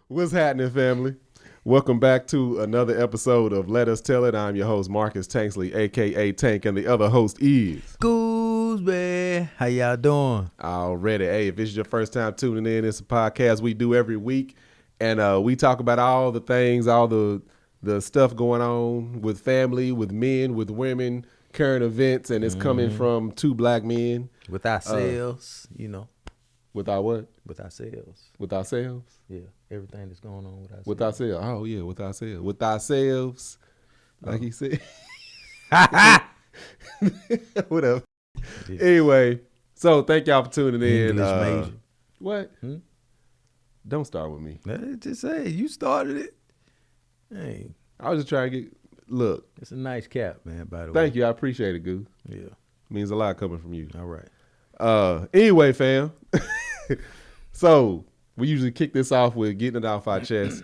What's happening, family? Welcome back to another episode of Let Us Tell It. I'm your host, Marcus Tanksley, a.k.a. Tank, and the other host is... Gooseberry. How y'all doing? Already. Hey, if it's your first time tuning in, it's a podcast we do every week, and we talk about all the things, all the stuff going on with family, with men, with women, current events, and it's coming from two black men. With ourselves, With our what? With ourselves. With ourselves? Yeah, everything that's going on with ourselves. With ourselves. Oh, yeah, with ourselves. With ourselves, like he said. Whatever. Yeah. Anyway, so thank y'all for tuning in. English major. What? Don't start with me. Just say, you started it. Hey. I was just trying to look. It's a nice cap, man, by the way. Thank you. I appreciate it, Goo. Yeah. Means a lot coming from you. All right. Anyway, fam. So we usually kick this off with getting it off our chest.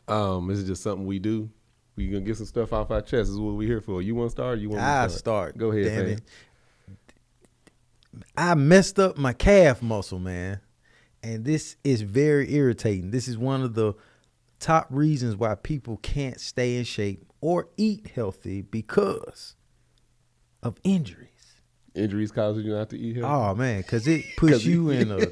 This is just something we do. We gonna get some stuff off our chest. This is what we're here for. You want to start? Or you want me to I'll start? start. Go ahead, Damn fam. it. I messed up my calf muscle, man. And this is very irritating. This is one of the top reasons why people can't stay in shape or eat healthy because of injuries. Injuries causing you not to eat healthy? Oh, man, because it puts you in a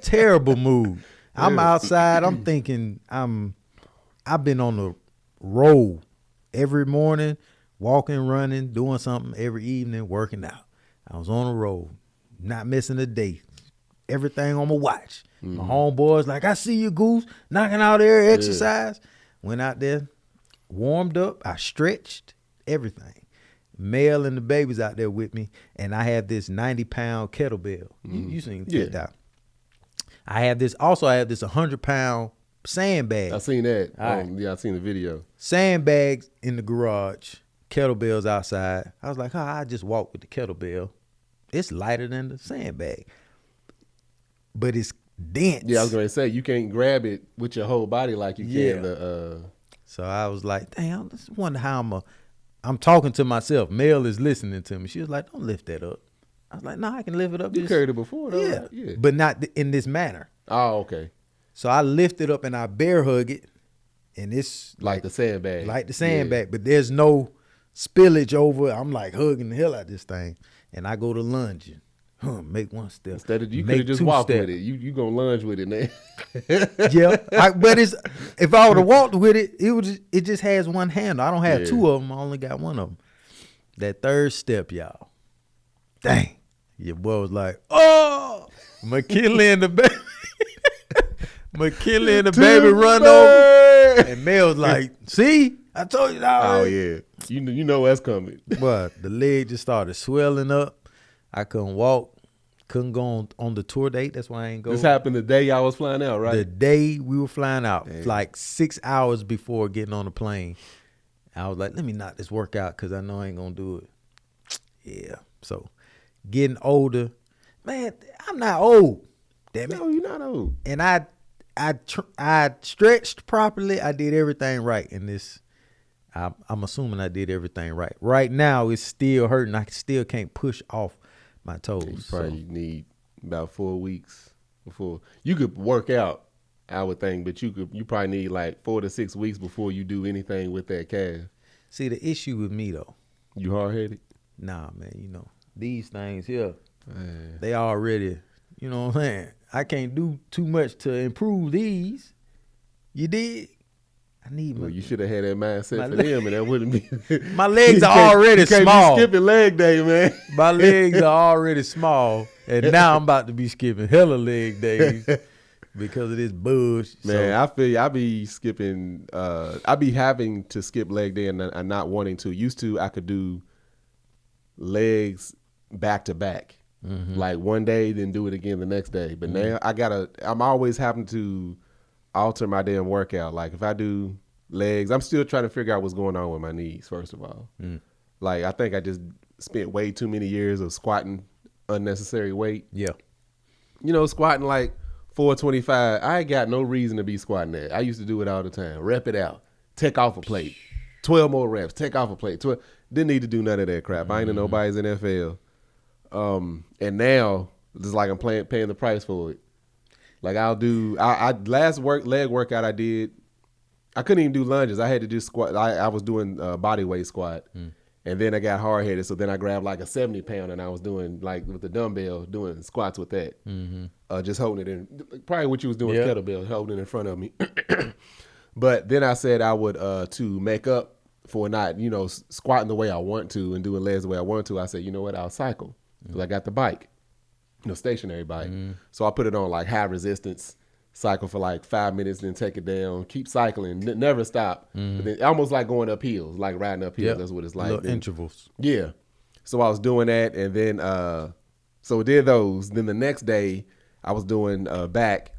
terrible mood. I'm outside. I'm thinking I've been on the road every morning, walking, running, doing something every evening, working out. I was on the road, not missing a day. Everything on my watch. My homeboys like, I see you, Goose, knocking out there, exercise. Went out there, warmed up. I stretched, everything. Mel and the babies out there with me, and I have this 90-pound kettlebell. You seen it out. I have this 100-pound sandbag. I seen that. Right. Yeah, I seen the video. Sandbags in the garage, kettlebells outside. I was like, I just walk with the kettlebell. It's lighter than the sandbag, but it's dense. Yeah, I was going to say, you can't grab it with your whole body like you can. So I was like, damn, I just wonder how I'm talking to myself. Mel is listening to me. She was like, don't lift that up. I was like, no, I can lift it up. You carried it before, though. Yeah, right? Yeah. but not in this manner. Oh, okay. So I lift it up and I bear hug it, and it's like the sandbag. Like the sandbag, but there's no spillage over. I'm like hugging the hell out of this thing, and I go to lunging. Make one step. Instead of you could have just walked with it. You gonna lunge with it now. Yeah, but if I would have walked with it, it just has one handle. I don't have two of them. I only got one of them. That third step, y'all. Dang, your boy was like, oh, McKinley and the baby. McKinley and the baby run over, and Mel was like, see, I told you that. Oh yeah, you know what's coming. But the leg just started swelling up. I couldn't walk. Couldn't go on the tour date. That's why I ain't go. This happened the day y'all was flying out, right? The day we were flying out, like 6 hours before getting on the plane. I was like, let me knock this workout because I know I ain't going to do it. Yeah. So getting older. Man, I'm not old. Damn it. No, you're not old. And I stretched properly. I did everything right in this. I'm assuming I did everything right. Right now, it's still hurting. I still can't push off my toes. You probably need about 4 weeks before you could work out, I would think, but you probably need like 4 to 6 weeks before you do anything with that calf. See, the issue with me though, you hard-headed? Nah, man, these things here, they already, you know what I'm saying? I can't do too much to improve these. You dig? I need you should have had that mindset for them, and that wouldn't be. My legs are already small. You can't be skipping leg day, man. My legs are already small, and now I'm about to be skipping hella leg days because of this bush. Man, I feel you. I be skipping. I be having to skip leg day and not wanting to. Used to, I could do legs back to back, like one day, then do it again the next day. But now I'm always having to alter my damn workout. Like if I do legs, I'm still trying to figure out what's going on with my knees, first of all. Like I think I just spent way too many years of squatting unnecessary weight. Yeah. Squatting like 425. I ain't got no reason to be squatting that. I used to do it all the time. Rep it out. Take off a plate. 12 more reps. Take off a plate. 12. Didn't need to do none of that crap. I ain't in nobody's NFL. And now, just like I'm paying the price for it. Like I'll do. I last leg workout I did. I couldn't even do lunges. I had to do squat. I was doing body weight squat, and then I got hard headed. So then I grabbed like a 70 pound, and I was doing like with the dumbbell, doing squats with that. Just holding it in. Probably what you was doing with kettlebell, holding it in front of me. But then I said I would to make up for not squatting the way I want to and doing legs the way I want to. I said, you know what? I'll cycle because I got the bike, stationary bike. So I put it on like high resistance. Cycle for like 5 minutes, then take it down. Keep cycling, never stop. But then, almost like going up hills, like riding up hills. That's what it's like. Little intervals. Yeah. So I was doing that, and then so did those. Then the next day, I was doing back,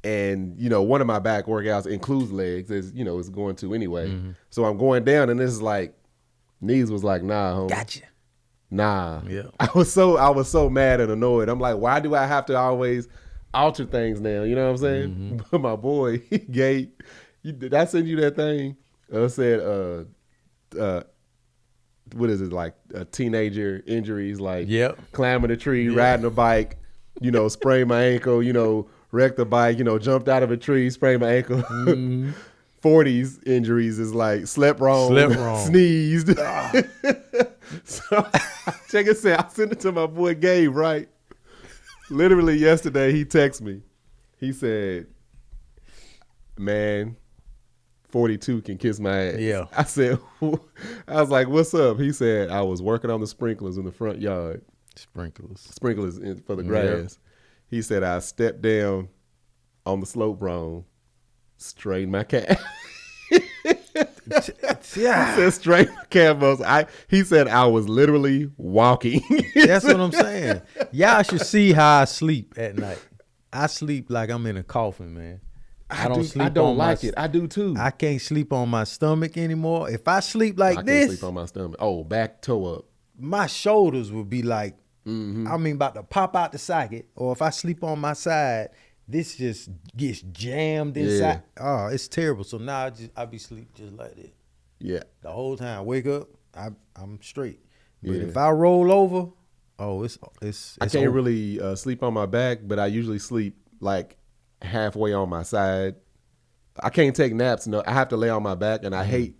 and one of my back workouts includes legs, as it's going to anyway. So I'm going down, and this is like knees was like, nah, homie. Gotcha. Nah. Yeah. I was so mad and annoyed. I'm like, why do I have to always alter things now, you know what I'm saying? But my boy, did I send you that thing? Said, what is it, like teenager injuries, like climbing a tree, riding a bike, sprained my ankle, wrecked the bike, jumped out of a tree, sprained my ankle. 40s injuries is like slept wrong. Sneezed. So check it out. I sent it to my boy Gabe, right? Literally yesterday, he texted me. He said, man, 42 can kiss my ass. Yeah. I was like, what's up? He said, I was working on the sprinklers in the front yard. Sprinklers for the grass. Yeah. He said, I stepped down on the slope wrong, straightened my calf. He said straight calf muscle. He said I was literally walking. That's what I'm saying. Y'all should see how I sleep at night. I sleep like I'm in a coffin, man. I don't like it. I do too. I can't sleep on my stomach anymore. If I sleep like this, I can't sleep on my stomach. Oh, back toe up. My shoulders would be like, about to pop out the socket. Or if I sleep on my side, this just gets jammed inside. Yeah. Oh, it's terrible. So now I be sleep just like that. Yeah. The whole time I wake up, I'm straight. But if I roll over, it's I can't really sleep on my back, but I usually sleep like halfway on my side. I can't take naps. No, I have to lay on my back, and I hate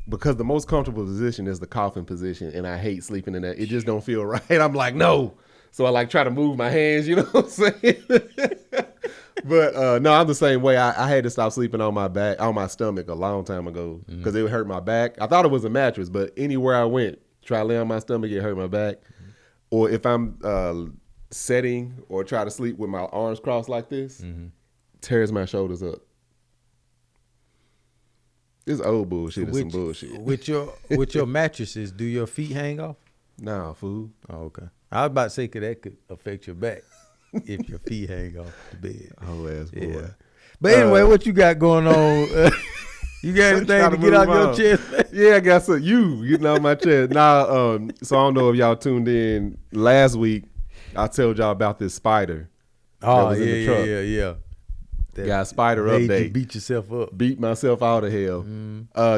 because the most comfortable position is the coffin position, and I hate sleeping in that. It just don't feel right. I'm like, no. So I like try to move my hands, you know what I'm saying? But no, I'm the same way. I had to stop sleeping on my stomach a long time ago because it would hurt my back. I thought it was a mattress, but anywhere I went, try to lay on my stomach, it hurt my back. Or if I'm setting or try to sleep with my arms crossed like this, tears my shoulders up. This old bullshit is some bullshit. With your mattresses, do your feet hang off? Nah, fool. Oh, okay. I was about to say, cause that could affect your back if your feet hang off the bed. Oh, ass boy. Yeah. But anyway, what you got going on? You got anything to get out your chest, man? Yeah, I got some. You getting out my chest. Now, so I don't know if y'all tuned in last week. I told y'all about this spider. Oh, yeah. Got a spider update. You beat yourself up. Beat myself out of hell.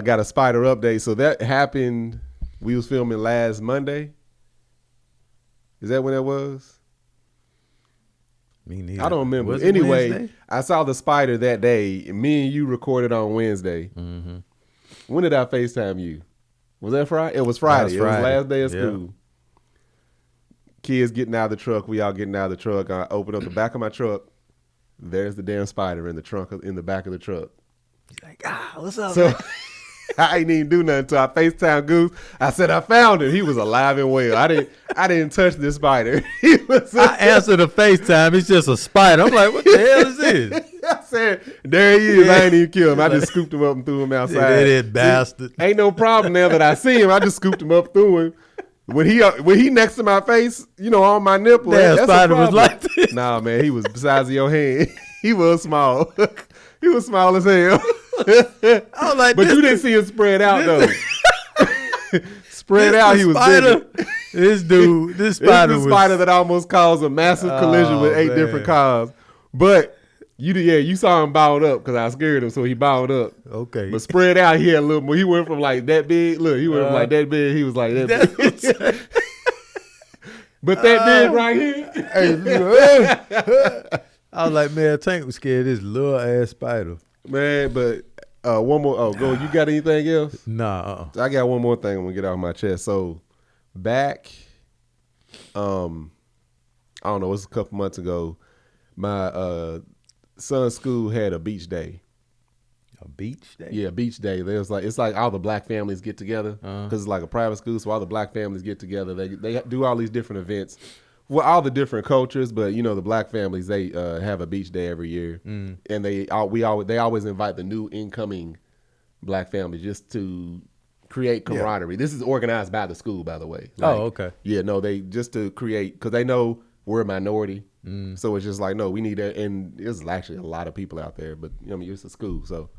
Got a spider update. So that happened. We was filming last Monday. Is that when it was? Me neither. I don't remember. Was anyway, Wednesday? I saw the spider that day. Me and you recorded on Wednesday. When did I FaceTime you? Was that Friday? It was Friday. It was last day of school. Kids getting out of the truck. We all getting out of the truck. I open up the back of my truck. There's the damn spider in the back of the truck. He's like, what's up? So I ain't even do nothing until I FaceTime Goose. I said I found him. He was alive and well. I didn't touch this spider. I answered the FaceTime. It's just a spider. I'm like, what the hell is this? I said, there he is. I ain't even killed him. I just scooped him up and threw him outside. That bastard. Ain't no problem now that I see him. I just scooped him up, threw him. When he next to my face, on my nipple. That spider was like this. Nah, man, he was the size of your hand. He was small. He was small as hell. I was like, but you didn't see him spread out though. Spread out, he was bigger. This spider was the spider that almost caused a massive collision with 8 different cars. But you saw him balled up because I scared him, so he balled up. Okay. But spread out, he had a little more. He went from like that big. Look, he went from like that big. He was like that big. But that big right here. I was like, man, Tank was scared of this little ass spider. Man, but one more. Oh, go. You got anything else? Nah. I got one more thing I'm gonna get off my chest. So back, I don't know, it was a couple months ago. My son's school had a beach day. A beach day? Yeah, beach day. There's like it's like all the black families get together because it's like a private school, so all the black families get together. They do all these different events. Well, all the different cultures, but you know the black families they have a beach day every year, and they always invite the new incoming black family just to create camaraderie. Yeah. This is organized by the school, by the way. Like, okay. Yeah, no, they just to create because they know we're a minority, so it's just like no, we need that, and there's actually a lot of people out there, but I mean it's a school, so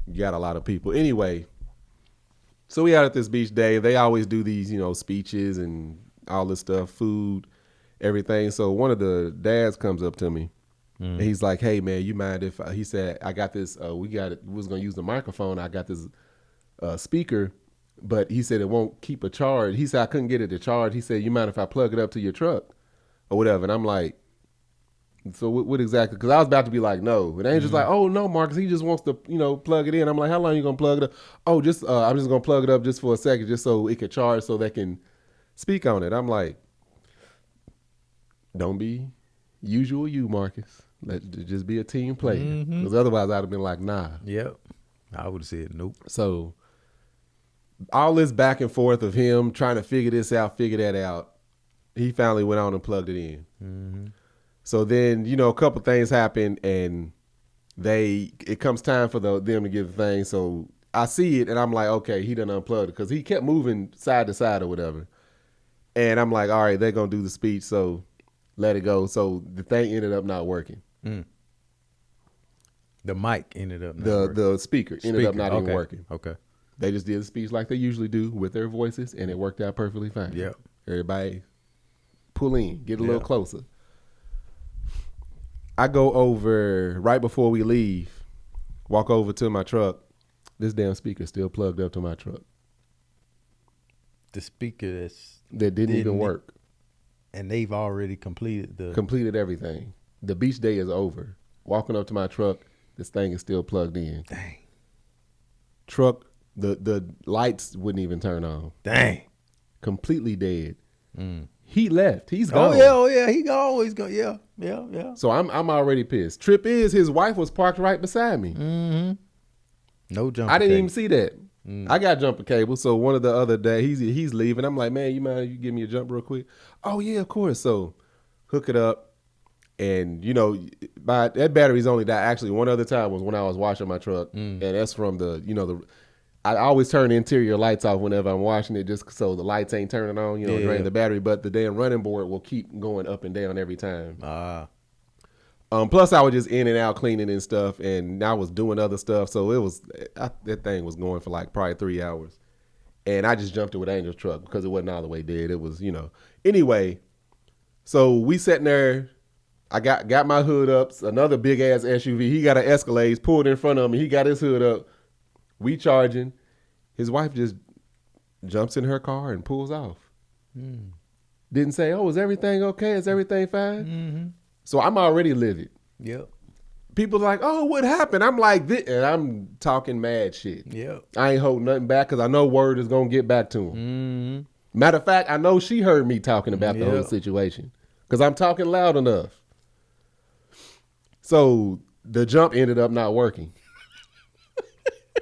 you got a lot of people anyway. So we out at this beach day. They always do these, speeches and all this stuff, food, everything. So one of the dads comes up to me and he's like, hey man, you mind if he said, I got this, we was going to use the microphone. I got this speaker, but he said it won't keep a charge. He said, I couldn't get it to charge. He said, you mind if I plug it up to your truck or whatever? And I'm like, so what exactly? Because I was about to be like, no. And Angel's like, oh no, Marcus, he just wants to, plug it in. I'm like, how long are you going to plug it up? Oh, I'm just going to plug it up just for a second, just so it can charge so they can speak on it. I'm like, don't be usual you, Marcus. Let just be a team player. Because otherwise I'd have been like, nah. Yep. I would have said nope. So all this back and forth of him trying to figure this out, figure that out, he finally went on and plugged it in. So then, a couple things happen and it comes time for them to give the thing. So I see it and I'm like, okay, he done unplugged it because he kept moving side to side or whatever. And I'm like, all right, they're going to do the speech. So let it go. So the thing ended up not working. The mic ended up not working. The speaker ended up not even working. Okay. They just did the speech like they usually do with their voices and it worked out perfectly fine. Yep. Everybody pull in, get a little closer. I go over right before we leave, walk over to my truck. This damn speaker still plugged up to my truck. The speaker that didn't even work. And they've already completed everything. The beach day is over. Walking up to my truck, this thing is still plugged in. Dang. Truck, the lights wouldn't even turn on. Dang. Completely dead. He left. He's gone. Oh yeah. He always go. Yeah. So I'm already pissed. Trip is his wife was parked right beside me. No jumper. I didn't even see that. I got jumper cable. So one of the other day he's leaving. I'm like, man, you mind if you give me a jump real quick? Oh yeah, of course. So hook it up, and that battery's only died. Actually, one other time was when I was washing my truck, and that's from I always turn the interior lights off whenever I'm washing it, just so the lights ain't turning on, drain the battery. But the damn running board will keep going up and down every time. Plus, I was just in and out cleaning and stuff, and I was doing other stuff. So that thing was going for like probably 3 hours. And I just jumped it with Angel's truck because it wasn't all the way dead. It was, Anyway, so we sitting there. I got my hood up. Another big-ass SUV. He got an Escalade. He's pulled in front of me. He got his hood up. We charging. His wife just jumps in her car and pulls off. Didn't say, oh, is everything okay? Is everything fine? So I'm already livid. Yep. People are like, oh, what happened? I'm like, this, and I'm talking mad shit. Yep. I ain't holding nothing back because I know word is going to get back to him. Matter of fact, I know she heard me talking about the whole situation because I'm talking loud enough. So the jump ended up not working.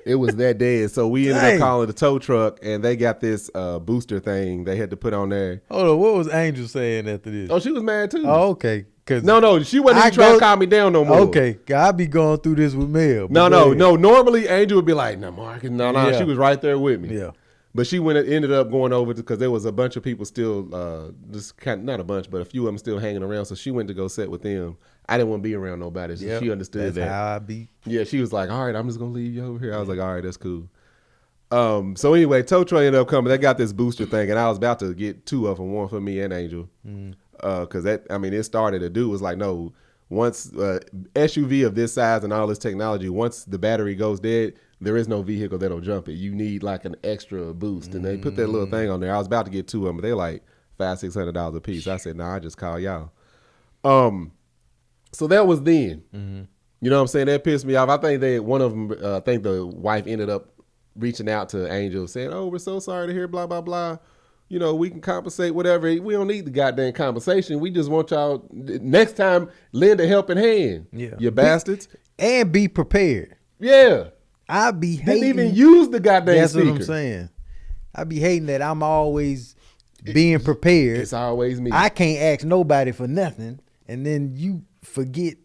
It was that dead. So we ended up calling the tow truck, and they got this booster thing they had to put on there. Hold on, what was Angel saying after this? Oh, she was mad too. Oh, okay. No, she wasn't even trying to calm me down no more. Okay, I be going through this with Mel. No. Normally Angel would be like, "No, Marcus, no." Yeah. She was right there with me. Yeah. But she ended up going over because there was a bunch of people still, just kind of, not a bunch, but a few of them still hanging around. So she went to go sit with them. I didn't want to be around nobody, so she understood that's how I be. Yeah, she was like, all right, I'm just going to leave you over here. I was like, all right, that's cool. So anyway, tow truck ended up coming. They got this booster thing, and I was about to get two of them, one for me and Angel. Because it started to do was like, no, once SUV of this size and all this technology, once the battery goes dead, there is no vehicle that'll jump it. You need like an extra boost. And they put that little thing on there. I was about to get two of them, but they're like $500-$600 a piece. I said, nah, I just call y'all. So that was then. Mm-hmm. You know what I'm saying? That pissed me off. I think one of them, I think the wife ended up reaching out to Angel saying, "Oh, we're so sorry to hear blah, blah, blah. You know, we can compensate, whatever. We don't need the goddamn compensation. We just want y'all, next time, lend a helping hand. Yeah. You bastards. And be prepared. Yeah. I be hating. Didn't even use the goddamn That's speaker. what I'm saying. I be hating that I'm always being prepared. It's always me. I can't ask nobody for nothing. And then you forget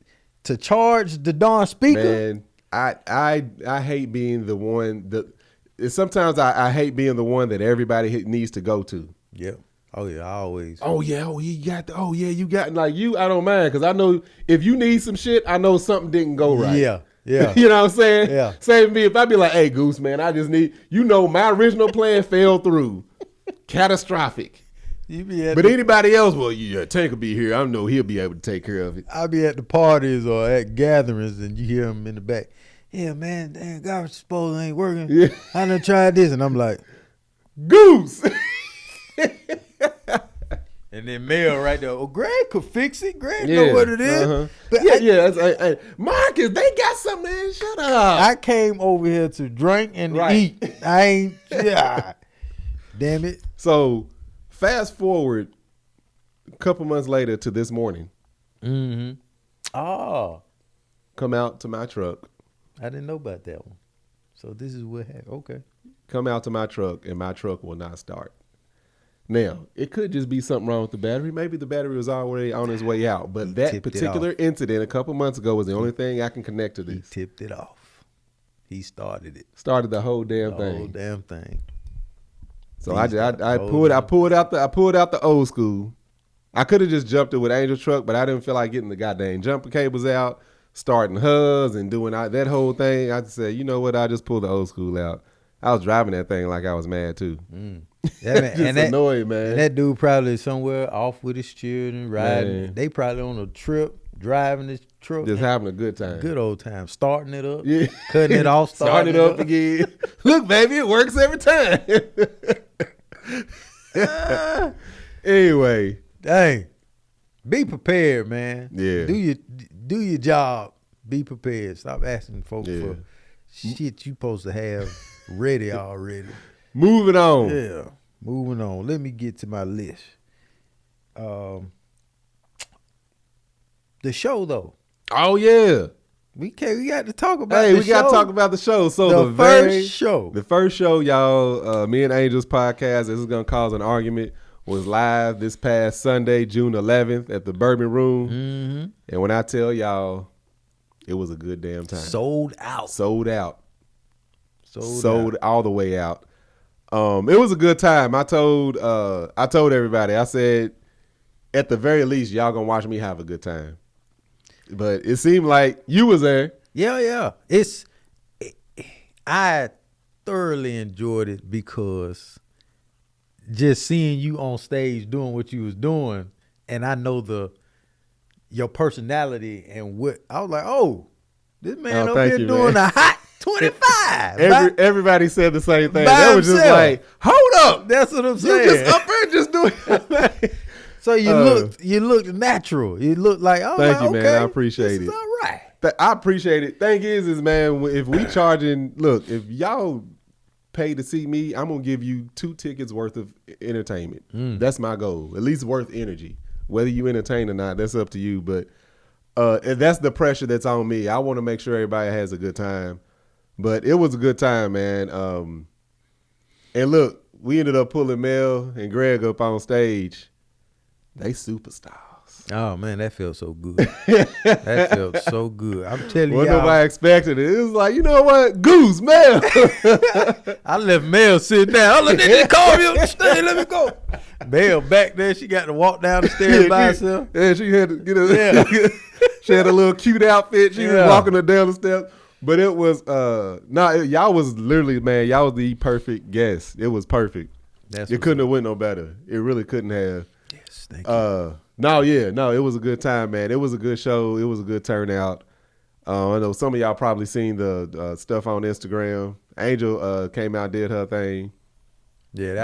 to charge the darn speaker. Man, I hate being the one that sometimes I hate being the one that everybody needs to go to. Yeah. Oh yeah, I always. You got like you. I don't mind because I know if you need some shit, I know something didn't go right. Yeah. Yeah. You know what I'm saying? Yeah. Same me if I be like, hey Goose, man, I just need my original plan fell through, catastrophic. But anybody else, well, yeah, Tank will be here. I know he'll be able to take care of it. I'll be at the parties or at gatherings and you hear him in the back. Yeah, man, damn, garbage disposal ain't working. Yeah. I done tried this. And I'm like, Goose. And then Mel right there, oh, Greg could fix it. Greg know what it is. Uh-huh. But Marcus, they got something, man. Shut up. I came over here to drink and eat. I ain't, damn it. So, fast forward a couple months later to this morning. Mm-hmm. Oh. Come out to my truck. I didn't know about that one. So this is what happened. Okay. Come out to my truck, and my truck will not start. Now, it could just be something wrong with the battery. Maybe the battery was already on its way out. But that particular incident a couple months ago was the only thing I can connect to this. He tipped it off. He started it. Started the whole damn thing. The whole damn thing. So I pulled out the old school. I could have just jumped it with Angel truck, but I didn't feel like getting the goddamn jumper cables out, starting hubs and doing that whole thing. I just said, you know what? I just pulled the old school out. I was driving that thing like I was mad too. Yeah, man. Just annoyed, man. And that dude probably somewhere off with his children, riding. Man. They probably on a trip, driving this truck. Just having a good time. Good old time. Starting it up, cutting it off, starting it up again. Look, baby, it works every time. Anyway. Dang. Be prepared, man. Yeah. Do your job. Be prepared. Stop asking folks for shit you supposed to have ready already. Moving on. Yeah. Moving on. Let me get to my list. The show though. Oh yeah. We got to talk about the show. We got to talk about the show. So the first show, y'all, me and Angel's podcast, this is going to cause an argument, was live this past Sunday, June 11th at the Bourbon Room. Mm-hmm. And when I tell y'all, it was a good damn time. Sold out all the way out. It was a good time. I told everybody, I said, at the very least, y'all gonna watch me have a good time. But it seemed like you was there. Yeah. I thoroughly enjoyed it because just seeing you on stage doing what you was doing, and I know your personality and what I was like, oh, this man over here doing a hot 25. Everybody said the same thing. That was just like, hold up. That's what I'm saying. You just up there just doing it. So you looked natural. You looked like, oh, thank you, man. I appreciate it. All right. I appreciate it. Thing is, man, if we charging, look, if y'all pay to see me, I'm gonna give you 2 tickets worth of entertainment. That's my goal. At least worth energy. Whether you entertain or not, that's up to you. But that's the pressure that's on me. I want to make sure everybody has a good time. But it was a good time, man. And look, we ended up pulling Mel and Greg up on stage. They superstars. Oh man, that felt so good. That felt so good. I'm telling you, nobody expected it. It was like, you know what, Goose, Mel. I left Mel sitting down. I let them call me up the stage. Let me go. Mel back there. She got to walk down the stairs by herself. Yeah, she had to get she had a little cute outfit. She was walking her down the steps. But it was y'all was literally, man, y'all was the perfect guest. It was perfect. It couldn't have went no better. It really couldn't have. Yes, thank you. It was a good time, man. It was a good show. It was a good turnout. I know some of y'all probably seen the stuff on Instagram. Angel came out, did her thing. Yeah,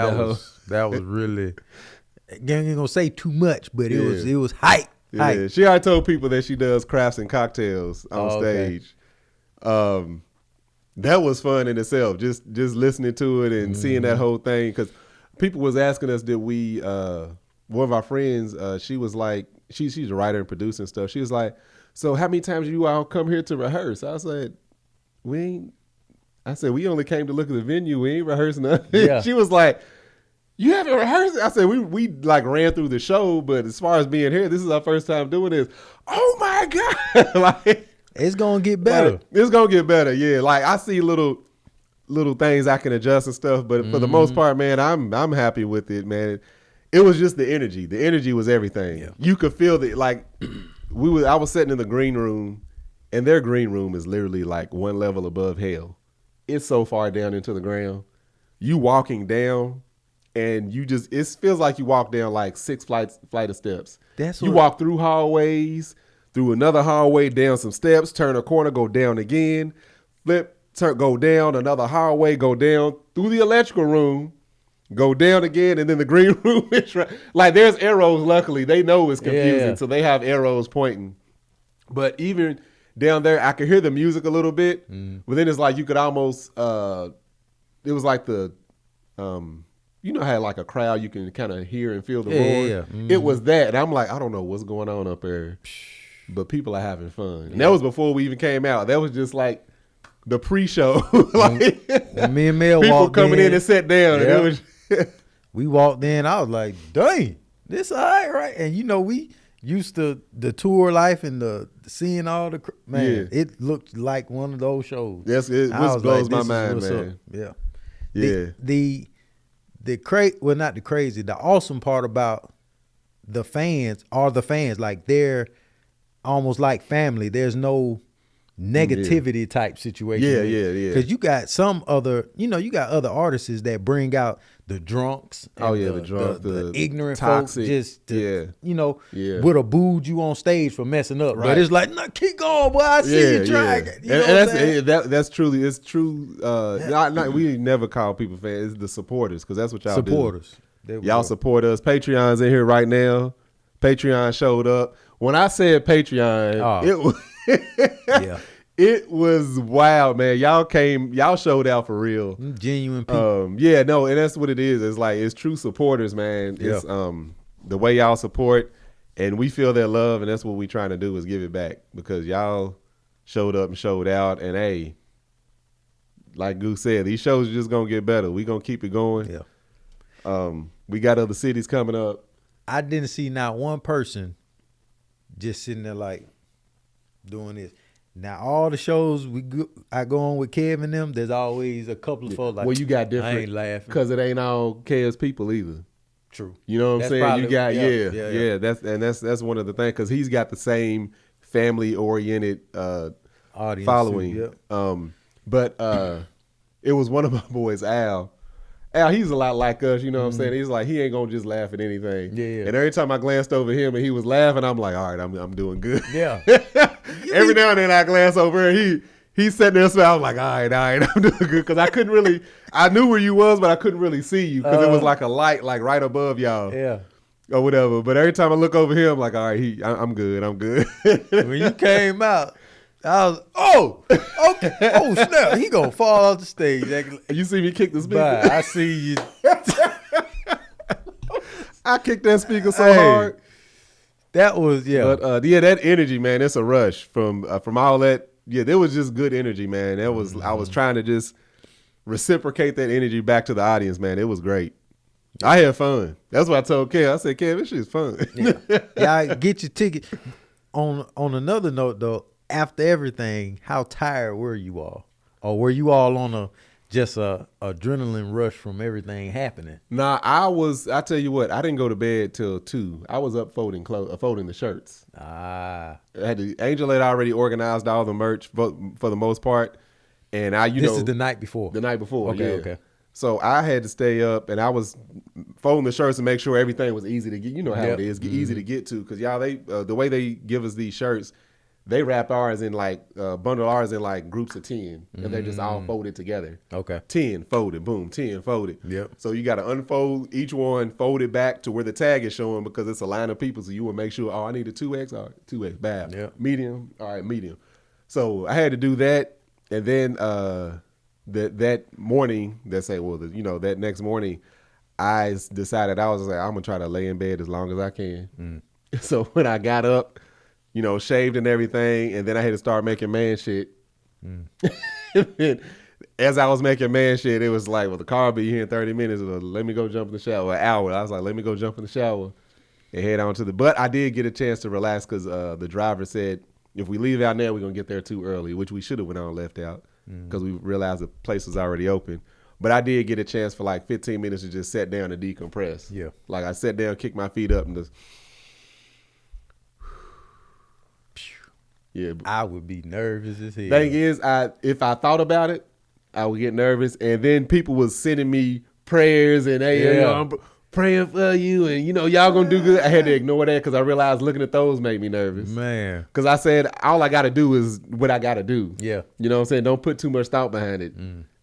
that was really. I ain't gonna say too much, but it was hype. Yeah, she already told people that she does crafts and cocktails on stage. That was fun in itself. Just listening to it and seeing that whole thing, because people was asking us, did we? One of our friends, she was like, she's a writer and producer and stuff. She was like, so how many times you all come here to rehearse? I said, we only came to look at the venue. We ain't rehearsing nothing. Yeah. She was like, you haven't rehearsed? I said, we like ran through the show, but as far as being here, this is our first time doing this. Oh my God. Like, it's gonna get better. Like, it's gonna get better, yeah. Like, I see little things I can adjust and stuff, but for the most part, man, I'm happy with it, man. It was just the energy. The energy was everything. Yeah. You could feel that. Like, I was sitting in the green room, and their green room is literally like one level above hell. It's so far down into the ground. You walking down, and it feels like you walk down like 6 flight of steps. You walk through hallways, through another hallway, down some steps, turn a corner, go down again, flip, go down another hallway, go down through the electrical room, go down again, and then the green room is right. Like, there's arrows. Luckily, they know it's confusing, so they have arrows pointing. But even down there, I could hear the music a little bit, but then it's like you could almost. It was like the, you know how like a crowd you can kind of hear and feel the roar. Yeah. Mm-hmm. It was that, and I'm like, I don't know what's going on up there, but people are having fun. And that was before we even came out. That was just like the pre-show. Like, when me and Mel people walked coming in and sat down. Yep. And it was we walked in. I was like, dang, this all right? And you know, we used to the tour life and the seeing all the man. Yeah. It looked like one of those shows. Yes, it blows my mind, man. Yeah, yeah. Well, not the crazy. The awesome part about the fans are the fans. Like, they're almost like family. There's no negativity type situation. Yeah. Because you got some other, you got other artists that bring out the drunks. The drunks, the ignorant toxic, folks. Would have booed you on stage for messing up. Right. But it's like, no, keep going, boy. I see you trying. That's truly, it's true. We never call people fans. It's the supporters, because that's what y'all supporters. Do. Y'all support us. Patreon's in here right now. Patreon showed up. When I said Patreon, it was it was wild, man. Y'all showed out for real. Genuine people. And that's what it is. It's like, it's true supporters, man. It's the way y'all support, and we feel their love, and that's what we trying to do, is give it back, because y'all showed up and showed out, and hey, like Goose said, these shows are just gonna get better. We gonna keep it going. Yeah. We got other cities coming up. I didn't see not one person just sitting there like doing this. Now, all the shows I go on with Kev and them, there's always a couple of folks like, well, you got different. I ain't laughing. Because it ain't all Kev's people either. True. You know what I'm saying? Probably, you got, that's one of the things, because he's got the same family-oriented audience following. But it was one of my boys, Al. Al, he's a lot like us, you know what I'm saying? He's like, he ain't gonna just laugh at anything. Yeah. And every time I glanced over him and he was laughing, I'm like, all right, I'm doing good. Yeah. Every now and then I glance over and he's sitting there, so I was like, all right, I'm doing good, because I couldn't really, I knew where you was, but I couldn't really see you, because it was like a light, like right above y'all. Yeah. Or whatever. But every time I look over here, I'm like, all right, I'm good. When you came out, I was, okay. Oh, snap. He going to fall off the stage. You see me kick the speaker? I see you. I kicked that speaker so hard. That was, But, that energy, man, it's a rush from all that. Yeah, there was just good energy, man. That was I was trying to just reciprocate that energy back to the audience, man. It was great. I had fun. That's what I told Kev. I said, Kev, this shit's fun. Yeah, get your ticket. On another note, though, after everything, how tired were you all? Or were you all on a adrenaline rush from everything happening? Nah, I tell you what, I didn't go to bed till 2. I was up folding the shirts. Angel had already organized all the merch for the most part. And this is the night before. The night before, okay. So I had to stay up, and I was folding the shirts and make sure everything was easy to get. You know how it is, easy to get to, because y'all, the way they give us these shirts, they wrapped ours in like bundle ours in like groups of 10, and they're just all folded together. Okay. 10 folded, boom, 10 folded. Yep. So you got to unfold each one, fold it back to where the tag is showing because it's a line of people. So you will make sure, oh, I need a 2X, all right, 2X, bad. Yep. Medium, all right, medium. So I had to do that, and then that morning, that next morning, I decided I was like, I'm gonna try to lay in bed as long as I can. So when I got up, shaved and everything, and then I had to start making man shit. As I was making man shit, it was like, well, the car will be here in 30 minutes. Well, let me go jump in the shower. An hour. I was like, let me go jump in the shower and head on to but I did get a chance to relax because the driver said, if we leave out now, we're going to get there too early, which we should have went on and left out because we realized the place was already open. But I did get a chance for like 15 minutes to just sit down and decompress. Yeah. Like I sat down, kicked my feet up, and just... Yeah. I would be nervous as hell. Thing is, if I thought about it, I would get nervous. And then people was sending me prayers and, hey, I'm praying for you, and, y'all going to do good. I had to ignore that because I realized looking at those made me nervous. Man. Because I said, all I got to do is what I got to do. Yeah. You know what I'm saying? Don't put too much thought behind it.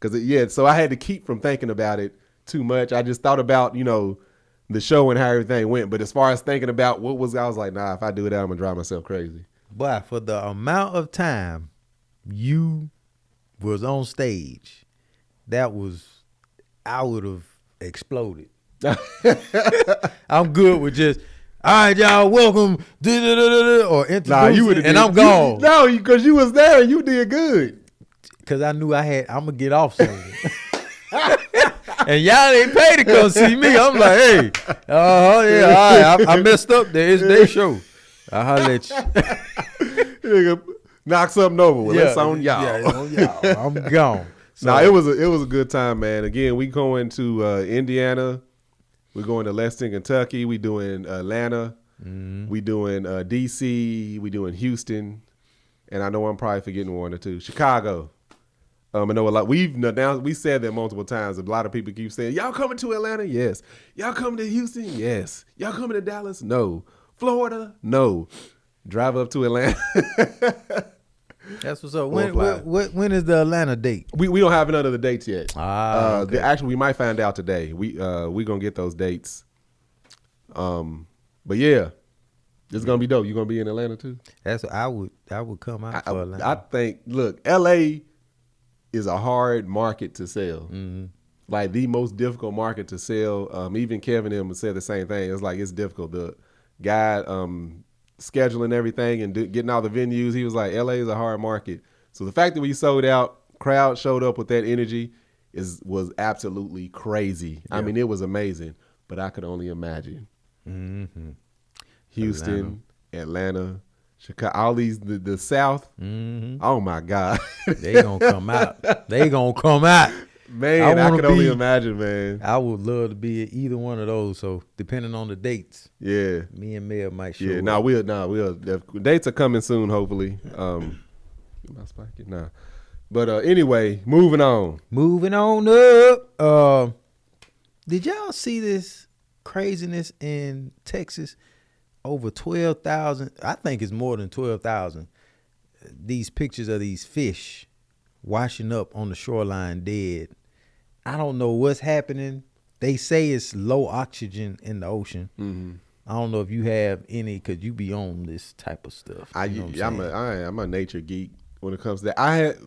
Because, so I had to keep from thinking about it too much. I just thought about, the show and how everything went. But as far as thinking about I was like, nah, if I do that, I'm going to drive myself crazy. But for the amount of time you was on stage, I would have exploded. I'm good with just, all right, y'all, welcome, or introduce, and I'm gone. No, because you was there and you did good. Because I knew I'm going to get off something. And y'all ain't paid to come see me. I'm like, hey, all right, I messed up there. It's their show. I'll holler at you. Knock something over. Well, that's on y'all. Yeah, it's on y'all. I'm gone. So, it was a good time, man. Again, we going to Indiana. We're going to Lexington, Kentucky. We doing Atlanta. We doing DC. We doing Houston. And I know I'm probably forgetting one or two. Chicago. I know a lot. We said that multiple times. A lot of people keep saying, y'all coming to Atlanta? Yes. Y'all coming to Houston? Yes. Y'all coming to Dallas? No. Florida? No. Drive up to Atlanta. That's what's up. When is the Atlanta date? We don't have none of the dates yet. Okay. Actually, we might find out today. We gonna get those dates. But yeah, it's gonna be dope. You gonna be in Atlanta too? I would come out for Atlanta. I think. Look, LA is a hard market to sell. Like the most difficult market to sell. Even Kevin and him said the same thing. It's like it's difficult. The guy scheduling everything and getting all the venues, he was like, LA is a hard market. So the fact that we sold out, crowd showed up with that energy was absolutely crazy. Yeah. I mean, it was amazing, but I could only imagine. Houston, Atlanta, Chicago, all these, the South. Oh my God. They gonna come out. They gonna come out. Man, I could only imagine, man. I would love to be at either one of those. So depending on the dates, me and Mel might show. Yeah, we'll. The dates are coming soon, hopefully. Am I spiking? Nah. But anyway, moving on. Moving on up. Did y'all see this craziness in Texas? Over 12,000. I think it's more than 12,000. These pictures of these fish washing up on the shoreline dead. I don't know what's happening. They say it's low oxygen in the ocean. I don't know if you have any, because you be on this type of stuff. I'm a nature geek when it comes to that.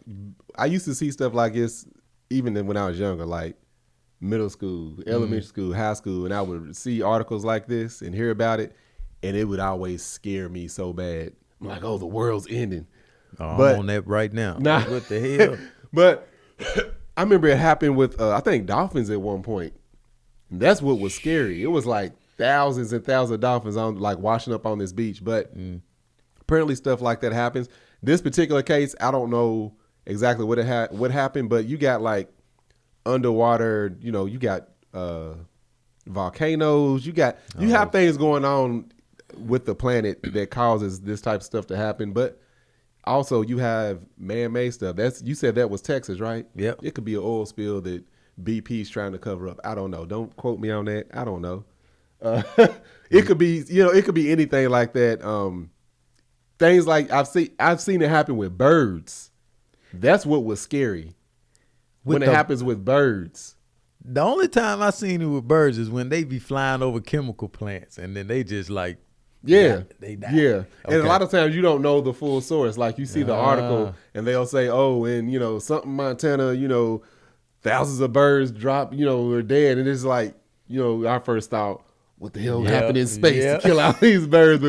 I used to see stuff like this even when I was younger, like middle school, elementary school, high school, and I would see articles like this and hear about it, and it would always scare me so bad. I'm like, oh, the world's ending. I'm on that right now. Nah. What the hell? But I remember it happened with, I think, dolphins at one point. And that's what was scary. It was like thousands and thousands of dolphins washing up on this beach. But apparently stuff like that happens. This particular case, I don't know exactly what happened, but you got like underwater, you got volcanoes. You have things going on with the planet that causes this type of stuff to happen. But also, you have man-made stuff. You said that was Texas, right? Yep. It could be an oil spill that BP's trying to cover up. I don't know. Don't quote me on that. I don't know. It could be, it could be anything like that. things like I've seen it happen with birds. That's what was scary when it happens with birds. The only time I seen it with birds is when they be flying over chemical plants and then they just like they die. Yeah. Okay. And a lot of times you don't know the full source. Like you see the article and they'll say, oh, and something Montana, thousands of birds drop, are dead. And it's like, our first thought, what the hell happened in space to kill all these birds?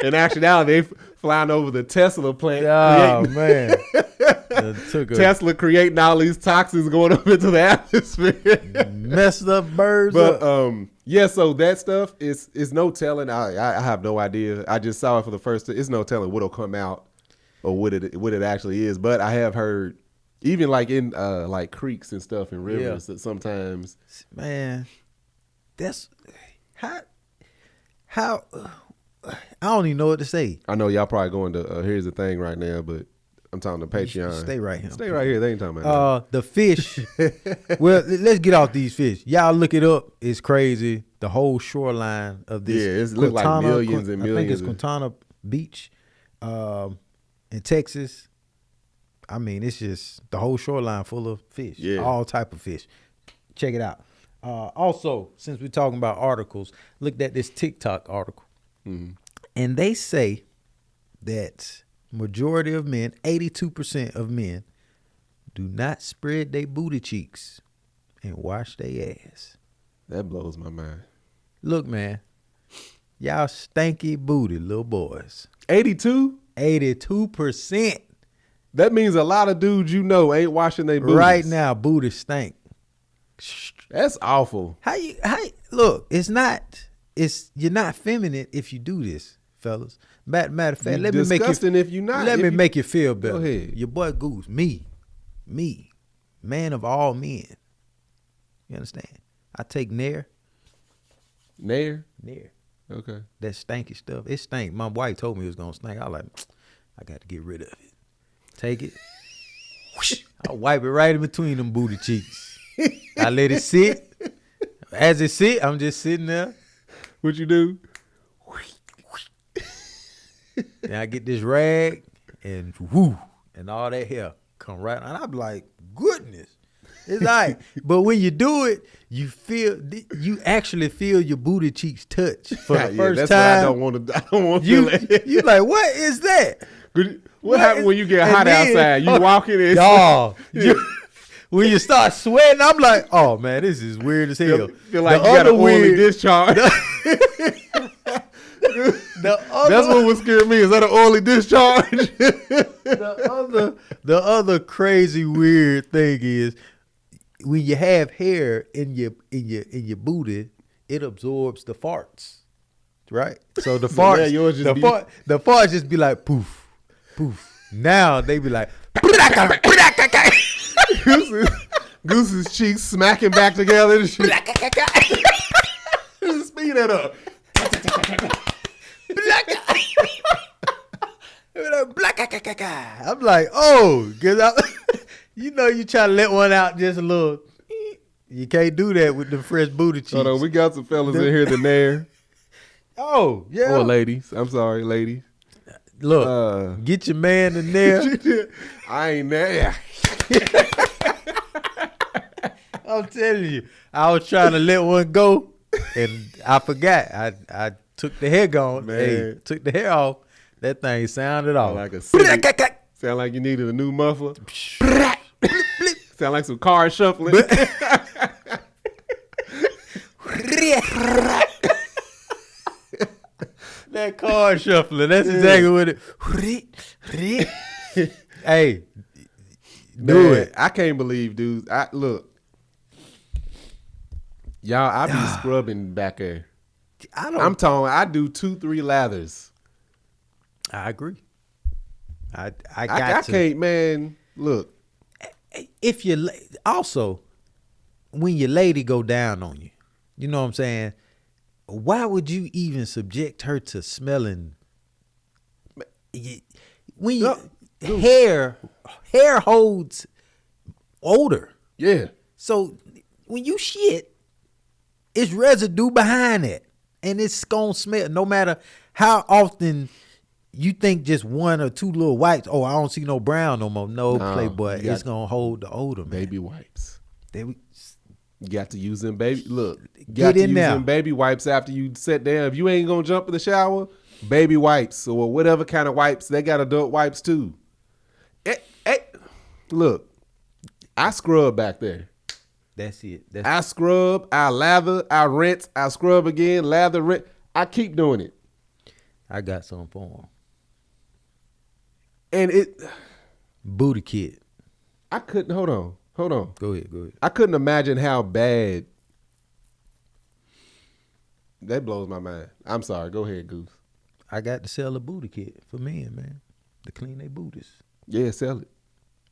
In actuality, they flying over the Tesla plant. Oh, man. Tesla creating all these toxins going up into the atmosphere. Messed up birds but, up. So that stuff is no telling. I have no idea. I just saw it for the first time. It's no telling what'll come out or what it actually is. But I have heard, even like in like creeks and stuff and rivers, that sometimes. Man, that's how I don't even know what to say. I know y'all probably going to here's the thing right now, but I'm talking to Patreon. Stay right here. Stay right here. They ain't talking about the fish. Well, let's get off these fish. Y'all look it up. It's crazy. The whole shoreline of this. Yeah, it looks like millions and millions. I think it's Quintana Beach in Texas. I mean, it's just the whole shoreline full of fish. Yeah. All type of fish. Check it out. Also, since we're talking about articles, looked at this TikTok article. Mm-hmm. And they say that majority of men, 82% of men, do not spread their booty cheeks and wash their ass. That blows my mind. Look, man, y'all stanky booty little boys. 82? 82%. That means a lot of dudes ain't washing their booties. Right now, booty stank. That's awful. How look, you're not feminine if you do this, fellas. Matter of fact, let me make you feel better. Go ahead. Your boy Goose, me, man of all men. You understand? I take Nair. Nair? Nair. Okay. That stanky stuff. It stank. My wife told me it was gonna stink. I was like, I got to get rid of it. Take it. I wipe it right in between them booty cheeks. I let it sit. As it sit, I'm just sitting there. What you do? Then I get this rag and whoo, and all that hair come right. And I'm like, goodness. It's like, but when you do it, you actually feel your booty cheeks touch for the first that's time. What I don't want to feel it. You like, what is that? What happens when you get hot outside? You walking in. Dog. When you start sweating, I'm like, oh man, this is weird as hell. Feel like you got an oily discharge. That's what would scare me. Is that an oily discharge? The other crazy weird thing is when you have hair in your booty, it absorbs the farts, right? So the farts, the farts just be like poof, poof. Now they be like. Goose's cheeks smacking back together. Speed that up. I'm like, oh, cause you try to let one out just a little. You can't do that with the fresh booty cheeks. Hold on, we got some fellas in here, the Nair. Oh, yeah. Or ladies. I'm sorry, ladies. Look, get your man in there. I ain't there. I'm telling you, I was trying to let one go, and I forgot. I took the hair gone. Man. Hey, took the hair off. That thing sounded off. Like a sound like you needed a new muffler. Sound like some car shuffling. That car shuffling. That's exactly what it. Hey, do it. I can't believe, dudes. Look, y'all. I be scrubbing back there. I'm talking. I do 2-3 lathers. I agree. I can't, man. Look, if you also when your lady go down on you, you know what I'm saying. Why would you even subject her to smelling? When you, hair holds odor. Yeah. So when you shit, it's residue behind it, and it's gonna smell. No matter how often you think just one or two little wipes, oh, I don't see no brown no more. No, Playboy, it's going to hold the odor, man. Baby wipes. You got to use them baby. Look, get in there. Them baby wipes after you sit down. If you ain't going to jump in the shower, baby wipes or whatever kind of wipes. They got adult wipes too. Look, I scrub back there. That's it. I scrub, I lather, I rinse, I scrub again, lather, rinse. I keep doing it. I got some for him. And booty kit. I couldn't, hold on. Go ahead. I couldn't imagine how bad. That blows my mind. I'm sorry. Go ahead, Goose. I got to sell a booty kit for men, man, to clean their booties. Yeah, sell it.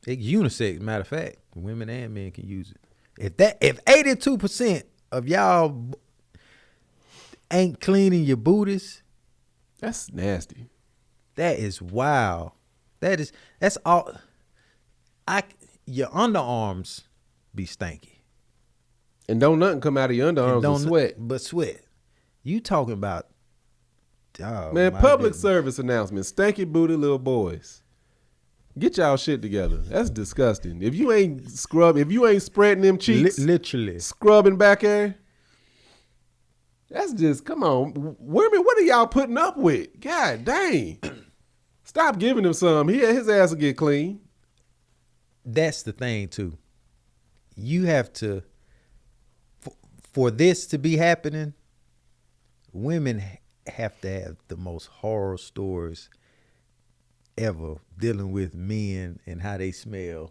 It's unisex, matter of fact. Women and men can use it. If 82% of y'all ain't cleaning your booties, that's nasty. That is wild. That's all. Your underarms be stanky. And don't nothing come out of your underarms but sweat. But sweat. You talking about, man, public service announcement. Stanky booty little boys. Get y'all shit together. That's disgusting. If you ain't spreading them cheeks, literally scrubbing back there, that's just, come on. Women, what are y'all putting up with? God dang. Stop giving him some. His ass will get clean. That's the thing, too. You have to, for this to be happening, women have to have the most horror stories ever dealing with men and how they smell.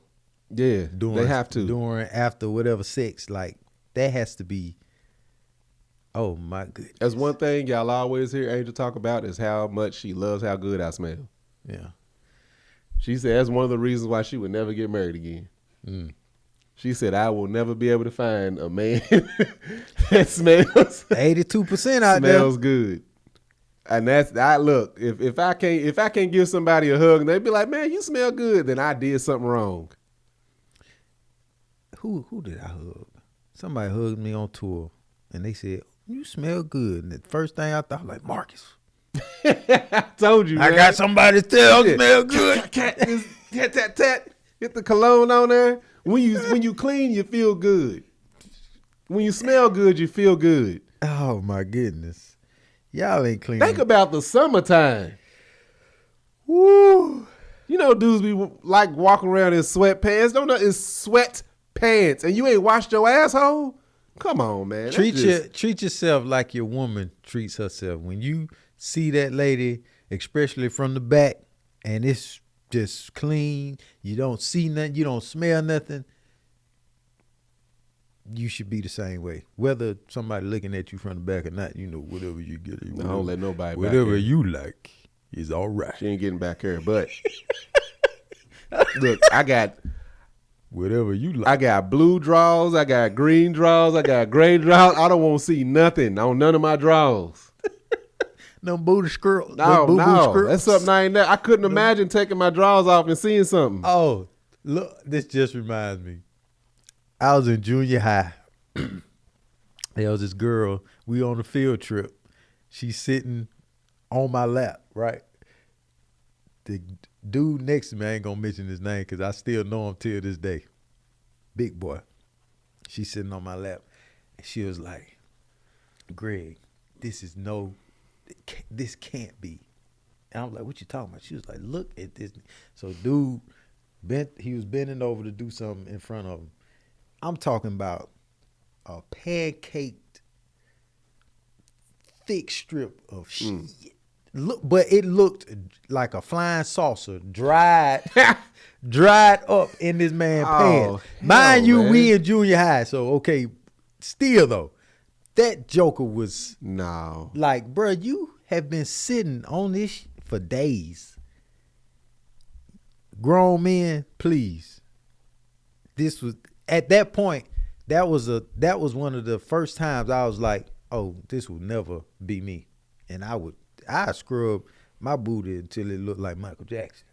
Yeah, they have to. During, after whatever sex, like, that has to be, oh my goodness. That's one thing y'all always hear Angel talk about is how much she loves how good I smell. Yeah. She said that's one of the reasons why she would never get married again. She said, I will never be able to find a man that smells 82% out there. Smells good. And look, if I can't give somebody a hug and they be like, man, you smell good, then I did something wrong. Who did I hug? Somebody hugged me on tour and they said, you smell good. And the first thing I thought, like, Marcus. I told you, man. I got somebody still smell good. Tat. Hit the cologne on there. When you clean, you feel good. When you smell good, you feel good. Oh my goodness. Y'all ain't clean. Think about the summertime. Woo. You know dudes be like walking around in sweatpants. Don't know it's sweatpants and you ain't washed your asshole? Come on, man. Treat yourself like your woman treats herself. When you see that lady, especially from the back, and it's just clean, you don't see nothing, you don't smell nothing, you should be the same way. Whether somebody looking at you from the back or not, you know, whatever you get. I don't let nobody back whatever here. You like is all right. She ain't getting back here, but look, I got whatever you like. I got blue drawers, I got green drawers, I got gray drawers. I don't want to see nothing on none of my drawers. No booty squirrel. No. That's something I ain't there. I couldn't imagine taking my drawers off and seeing something. Oh, look, this just reminds me. I was in junior high. There was this girl. We on a field trip. She's sitting on my lap, right? The dude next to me, I ain't gonna mention his name because I still know him till this day. Big boy. She's sitting on my lap. And she was like, Greg, this can't be. And I was like, what you talking about? She was like, look at this. So dude, he was bending over to do something in front of him. I'm talking about a pancaked, thick strip of shit. Look, but it looked like a flying saucer, dried up in this man's pants. Mind you, man. We in junior high, so okay. Still though, that joker was like, bro, you have been sitting on this for days. Grown men, please. This was at that point. That was one of the first times I was like, oh, this will never be me, and I scrub my booty until it looked like Michael Jackson's.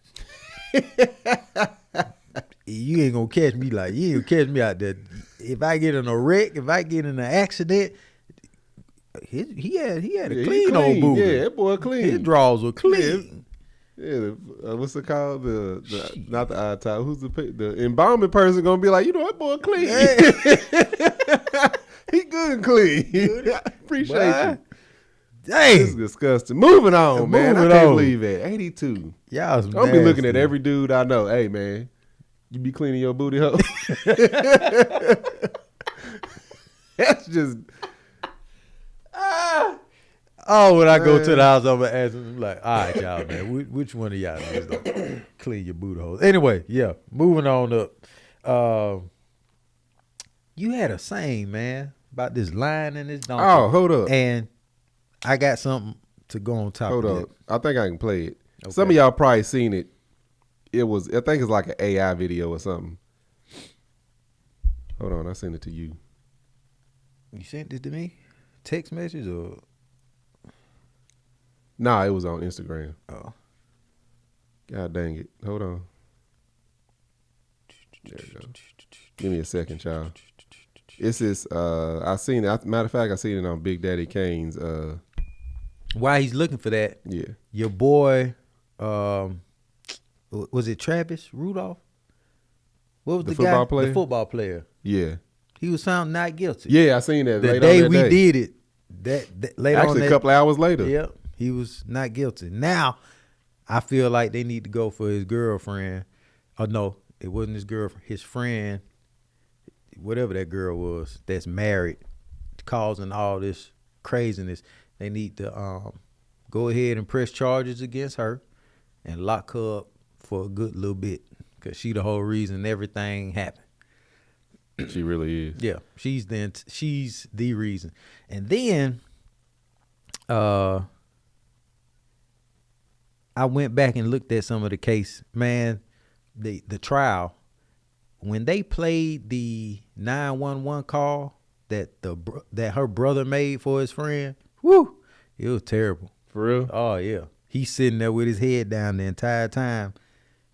You ain't gonna catch me out there. If I get in a wreck, if I get in an accident, he had a clean old booty. Yeah, that boy clean. His drawers were clean. Yeah, what's it called? The not the eye towel. Who's the embalming person gonna be like, you know, that boy clean. He good and clean. Appreciate you. Dang. This is disgusting. Moving on, man. I can't believe it. 82. Y'all I'm gonna be looking at every dude I know. Hey, man, you be cleaning your booty hole. That's just. Oh, when I go to the house, I'm gonna ask them like, all right, y'all, man, which one of y'all is gonna clean your booty holes? Anyway, yeah, moving on up. You had a saying, man, about this lion and this donkey. Oh, hold up. And I got something to go on top of that. Hold up. I think I can play it. Okay. Some of y'all probably seen it. I think it's like an AI video or something. Hold on, I sent it to you. You sent it to me? Text message or? Nah, it was on Instagram. Oh. God dang it. Hold on. There you go. Give me a second, y'all. It's this, I seen it. Matter of fact, I seen it on Big Daddy Kane's. While he's looking for that, yeah, your boy, was it Travis Rudolph? What was the football guy? Player? The football player. Yeah. He was found not guilty. Yeah, I seen that. The day we did it, that later on. Actually, a couple hours later. Yep, he was not guilty. Now, I feel like they need to go for his girlfriend. Oh, no, it wasn't his girlfriend. His friend, whatever that girl was, that's married, causing all this craziness. They need to go ahead and press charges against her and lock her up for a good little bit because she the whole reason everything happened. She really is. Yeah, she's the reason. And then I went back and looked at some of the case. Man, the trial, when they played the 911 call that her brother made for his friend, whoo, it was terrible. For real? Oh, yeah. He's sitting there with his head down the entire time.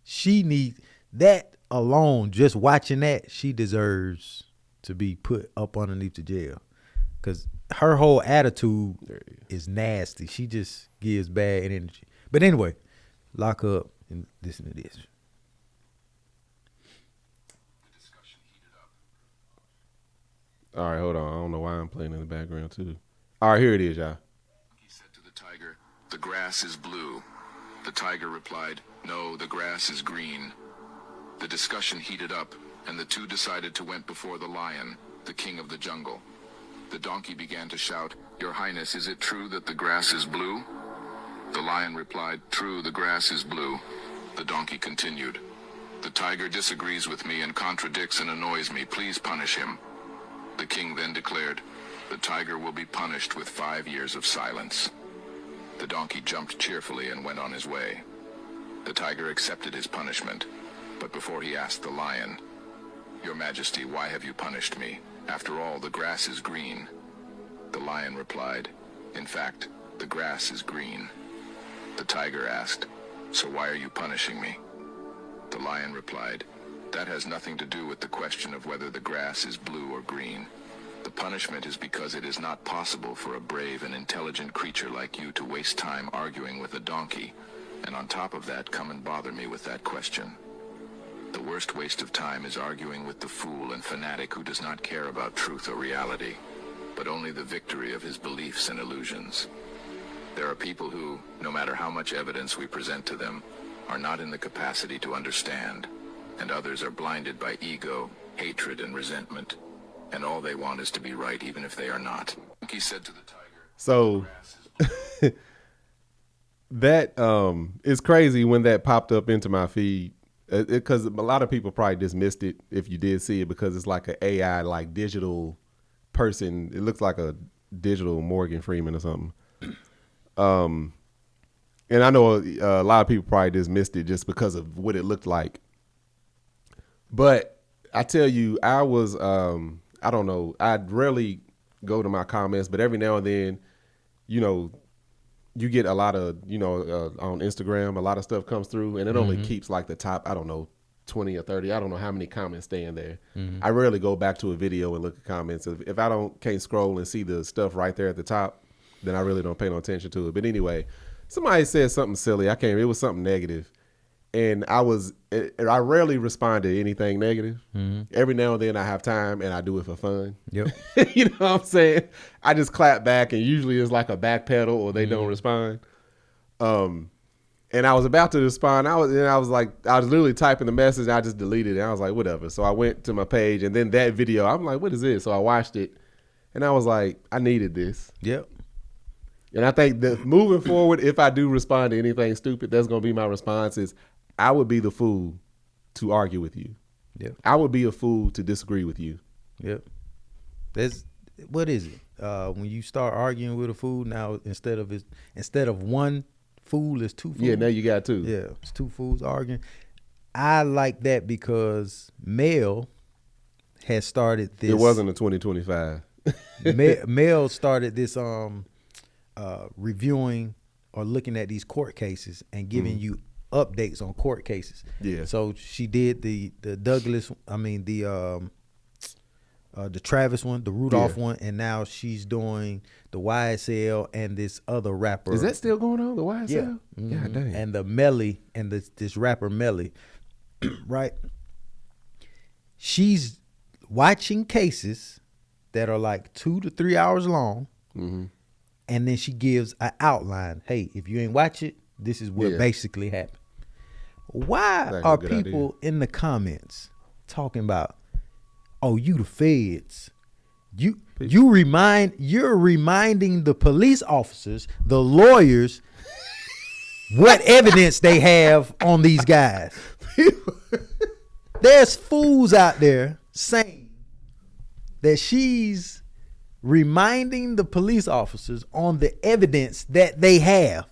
She needs that alone, just watching that, she deserves to be put up underneath the jail because her whole attitude is nasty. She just gives bad energy. But anyway, lock her up and listen to this. All right, hold on. I don't know why I'm playing in the background too. All right, here it is, y'all. He said to the tiger, "The grass is blue." The tiger replied, "No, the grass is green." The discussion heated up, and the two decided to went before the lion, the king of the jungle. The donkey began to shout, "Your Highness, is it true that the grass is blue?" The lion replied, "True, the grass is blue." The donkey continued, "The tiger disagrees with me and contradicts and annoys me. Please punish him." The king then declared, "The tiger will be punished with 5 years of silence." The donkey jumped cheerfully and went on his way. The tiger accepted his punishment, but before he asked the lion, "Your Majesty, why have you punished me? After all, the grass is green." The lion replied, "In fact, the grass is green." The tiger asked, "So why are you punishing me?" The lion replied, "That has nothing to do with the question of whether the grass is blue or green. The punishment is because it is not possible for a brave and intelligent creature like you to waste time arguing with a donkey, and on top of that come and bother me with that question. The worst waste of time is arguing with the fool and fanatic who does not care about truth or reality, but only the victory of his beliefs and illusions. There are people who, no matter how much evidence we present to them, are not in the capacity to understand, and others are blinded by ego, hatred, and resentment, and all they want is to be right even if they are not." He said to the tiger, So that is crazy when that popped up into my feed. Because a lot of people probably dismissed it if you did see it because it's like an AI, like digital person. It looks like a digital Morgan Freeman or something. And I know a lot of people probably dismissed it just because of what it looked like. But I tell you, I was, I don't know, I'd rarely go to my comments, but every now and then, you know, you get a lot of, you know, on Instagram, a lot of stuff comes through and it only keeps like the top, I don't know, 20 or 30. I don't know how many comments stay in there. I rarely go back to a video and look at comments. If I can't scroll and see the stuff right there at the top, then I really don't pay no attention to it. But anyway, somebody said something silly. I can't. It was something negative, and I rarely respond to anything negative. Every now and then I have time, and I do it for fun. Yep. You know what I'm saying? I just clap back, and usually it's like a back pedal, or they don't respond. And I was about to respond. I was literally typing the message, and I just deleted it. I was like, whatever. So I went to my page, and then that video, I'm like, what is this? So I watched it, and I was like, I needed this. Yep. And I think that moving forward, if I do respond to anything stupid, that's going to be my response is, I would be the fool to argue with you. Yep. I would be a fool to disagree with you. Yep. What is it? When you start arguing with a fool, now instead of one fool, it's two fools. Yeah, now you got two. Yeah, it's two fools arguing. I like that because Mel has started this. It wasn't a 2025. Mel started this reviewing or looking at these court cases and giving you updates on court cases. Yeah. So she did the Douglas, the Travis one, the Rudolph one, and now she's doing the YSL and this other rapper. Is that still going on, the YSL? Yeah. Yeah, dang. And the Melly and this rapper Melly, right? She's watching cases that are like 2 to 3 hours long, and then she gives an outline. Hey, if you ain't watch it, this is what basically happened. Why are people in the comments talking about, oh, you the feds? You're reminding the police officers, the lawyers, what evidence they have on these guys. There's fools out there saying that she's reminding the police officers on the evidence that they have.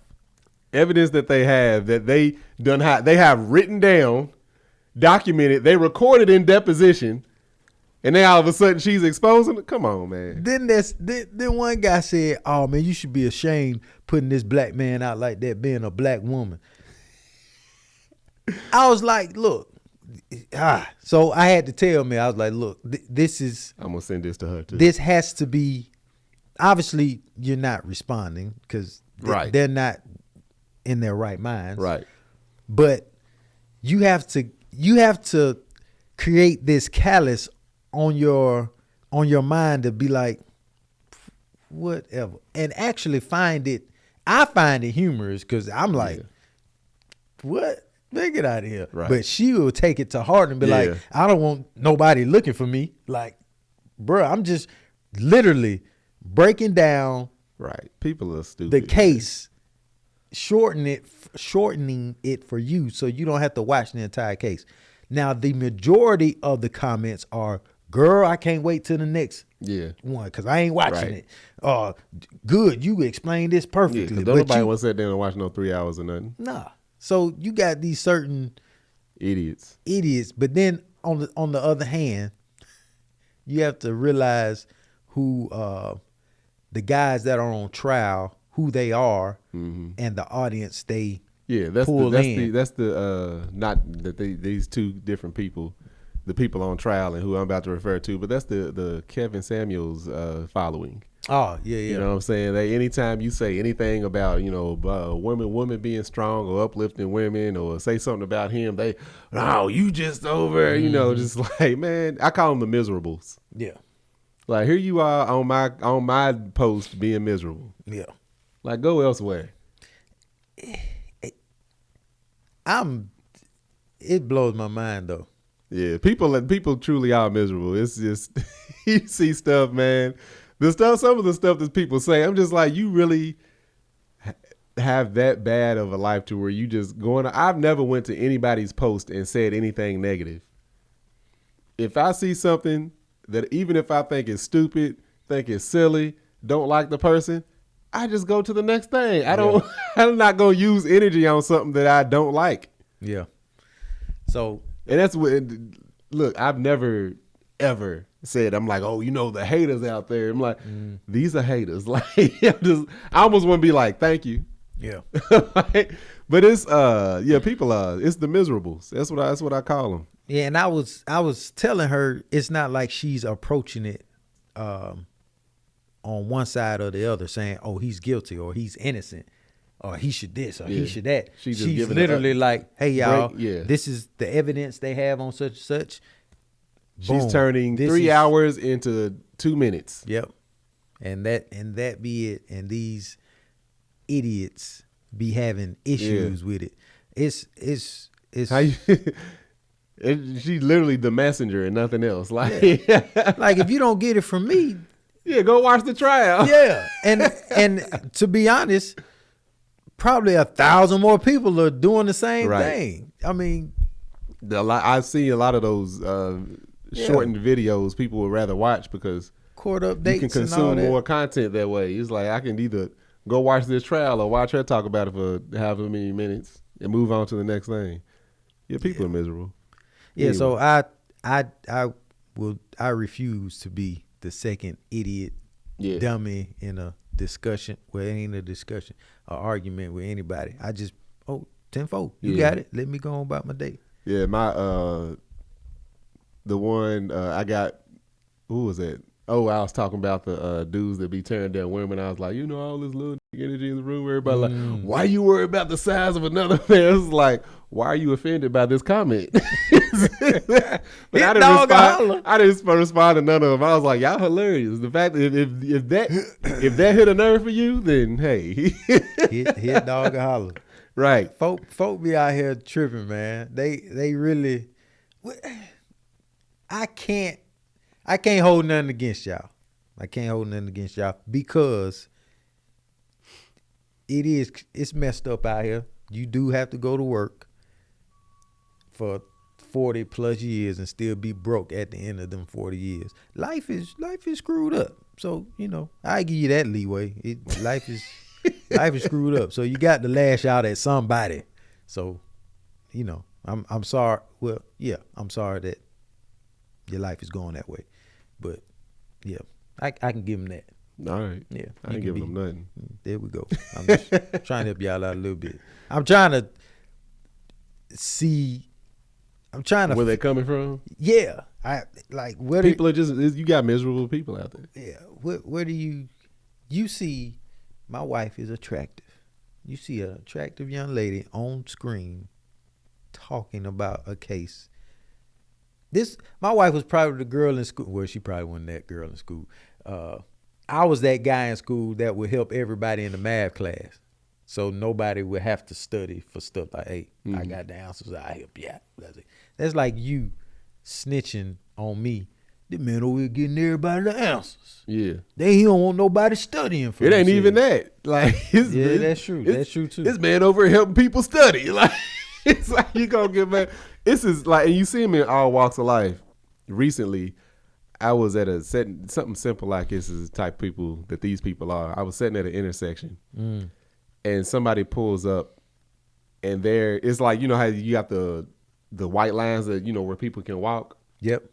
Evidence that they have, that they have written down, documented, they recorded in deposition, and then all of a sudden she's exposing it. Come on, man. Then one guy said, "Oh man, you should be ashamed putting this black man out like that, being a black woman." I was like, look, so I had to tell me, I was like, look, this is. I'm gonna send this to her too. This has to be. Obviously, you're not responding because they're not in their right minds. Right. But you have to create this callous on your mind to be like, whatever, and actually I find it humorous because I'm like, what? Man, get out of here. Right. But she will take it to heart and be like, I don't want nobody looking for me. Like, bro, I'm just literally breaking down People are stupid. the case, shortening it for you so you don't have to watch the entire case. Now, the majority of the comments are, girl, I can't wait till the next one because I ain't watching it. Good, you explained this perfectly. Yeah, nobody wants to sit there and watch no 3 hours or nothing. Nah. So you got these certain idiots. But then on the other hand, you have to realize who the guys that are on trial, who they are, and the audience they pull in. These two different people, the people on trial and who I'm about to refer to, but that's the Kevin Samuels following. Oh, yeah. You know what I'm saying? Anytime you say anything about, women being strong or uplifting women, or say something about him, you just over, just like, man, I call them the miserables. Yeah. Like, here you are on my post being miserable. Yeah. Like, go elsewhere. It blows my mind though. Yeah, people truly are miserable. It's just you see stuff, man. Some of the stuff that people say, I'm just like, you really have that bad of a life to where you just going. I've never went to anybody's post and said anything negative. If I see something that, even if I think it's stupid, think it's silly, don't like the person, I just go to the next thing. I'm not gonna use energy on something that I don't like. Yeah. So, and that's what. Look, I've never ever said, I'm like, oh, the haters out there. I'm like, these are haters. Like, I almost want to be like, thank you. Yeah. But it's people are. It's the miserables. That's what I call them. Yeah, and I was telling her it's not like she's approaching it on one side or the other, saying, oh, he's guilty or he's innocent. or he should this, or he should that. She's literally like, hey, y'all, break, this is the evidence they have on such and such. She's Boom. turning 3 hours into 2 minutes. Yep. And that be it. And these idiots be having issues with it. It's How you, she's literally the messenger and nothing else. Like, like if you don't get it from me, go watch the trial. Yeah. And to be honest, probably 1,000 more people are doing the same thing. I mean, I see a lot of those shortened videos people would rather watch because court updates you can consume more content that way. It's like I can either go watch this trial or watch her talk about it for however many minutes and move on to the next thing. Yeah, people are miserable. Yeah, anyway. So I refuse to be the second idiot dummy in a discussion. Well, it ain't a discussion, an argument with anybody. I just tenfold. You got it. Let me go on about my day. Yeah, my the one I got. Who was that? Oh, I was talking about the dudes that be tearing down women. I was like, all this little energy in the room. Everybody like, why you worry about the size of another man? It's like, why are you offended by this comment? But I didn't respond to none of them. I was like, y'all hilarious. The fact that if that hit a nerve for you, then hey, hit dog and holler. Right. Folk be out here tripping, man. They really. I can't hold nothing against y'all. I can't hold nothing against y'all because it's messed up out here. You do have to go to work for 40 plus years and still be broke at the end of them 40 years. Life is screwed up. So, I give you that leeway. Life is screwed up. So you got to lash out at somebody. So, I'm sorry. Well, yeah, I'm sorry that your life is going that way. But yeah, I can give him that. All right. Yeah. I ain't giving him nothing. There we go. I'm just trying to help y'all out a little bit. I'm trying to see. Where they coming from? Yeah. Where people are just, you got miserable people out there. Yeah. Where do you see my wife is attractive. You see an attractive young lady on screen talking about a case. My wife was probably the girl in school. Well, she probably wasn't that girl in school. I was that guy in school that would help everybody in the math class. So nobody would have to study for stuff like, hey, I got the answers, I'll help you out. That's like you snitching on me. The man over here getting everybody the answers. Yeah. He don't want nobody studying for it. Ain't even that. Like, that's true. That's true too. This man over here helping people study. Like, it's like you gonna get mad. This is like, and you see him in all walks of life. Recently, I was at something simple like this is the type of people that these people are. I was sitting at an intersection, and somebody pulls up, and it's like, how you got the white lines that where people can walk. Yep.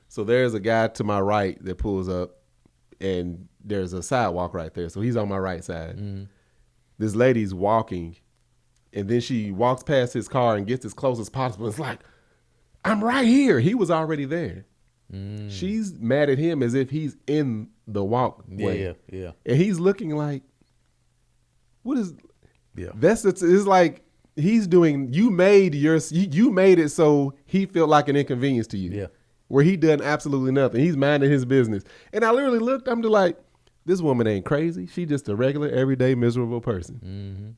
So there's a guy to my right that pulls up, and there's a sidewalk right there. So he's on my right side. This lady's walking. And then she walks past his car and gets as close as possible. It's like, I'm right here. He was already there. She's mad at him as if he's in the walkway. Yeah. And he's looking like, what is? Yeah. It's like he's doing. You made it so he felt like an inconvenience to you. Yeah. Where he done absolutely nothing. He's minding his business. And I literally looked. I'm just like, this woman ain't crazy. She just a regular, everyday, miserable person.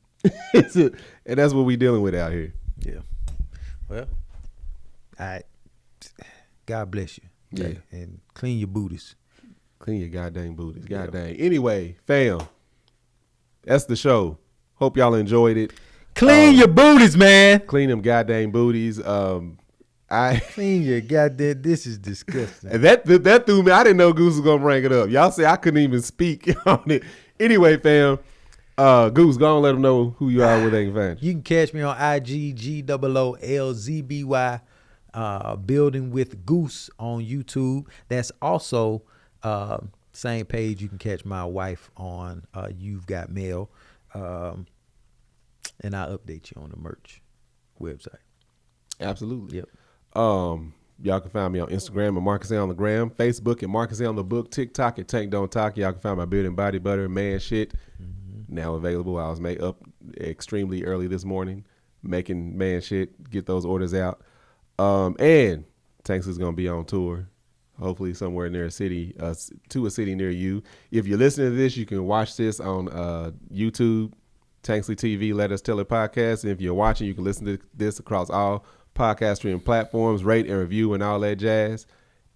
And that's what we dealing with out here. Yeah. Well, God bless you. Okay? Yeah. And clean your booties. Clean your goddamn booties. Goddamn. Anyway, fam, that's the show. Hope y'all enjoyed it. Clean your booties, man. Clean them goddamn booties. Clean your goddamn. This is disgusting. And that threw me. I didn't know Goose was gonna bring it up. Y'all say I couldn't even speak on it. Anyway, fam. Goose, go on, let them know who you are, where they can find you. You can catch me on IG, GOOLZBY, Building with Goose on YouTube. That's also same page. You can catch my wife on You've Got Mail, and I'll update you on the merch website. Absolutely. Yep. Y'all can find me on Instagram at Marcus A on the gram, Facebook at Marcus A on the book, TikTok at Tank Don't Talk. Y'all can find my beard and body butter, man shit. now available. I was up extremely early this morning, making man shit, get those orders out. And Tanks is gonna be on tour, hopefully somewhere near a city, to a city near you. If you're listening to this, you can watch this on YouTube, Tanksley TV, Let Us Tell It podcast. And if you're watching, you can listen to this across all podcast streaming platforms, rate and review and all that jazz.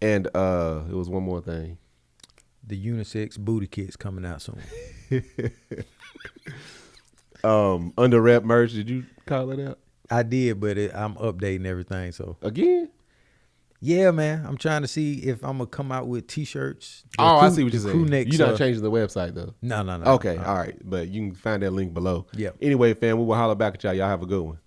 And it was one more thing. The unisex booty kits coming out soon. Under rep merch, did you call it out? I did, but I'm updating everything. So again, yeah, man, I'm trying to see if I'm gonna come out with T-shirts. I see what you're saying. Necks, you're not changing the website though. No. Okay, all right, but you can find that link below. Yeah. Anyway, fam, we will holler back at y'all. Y'all have a good one.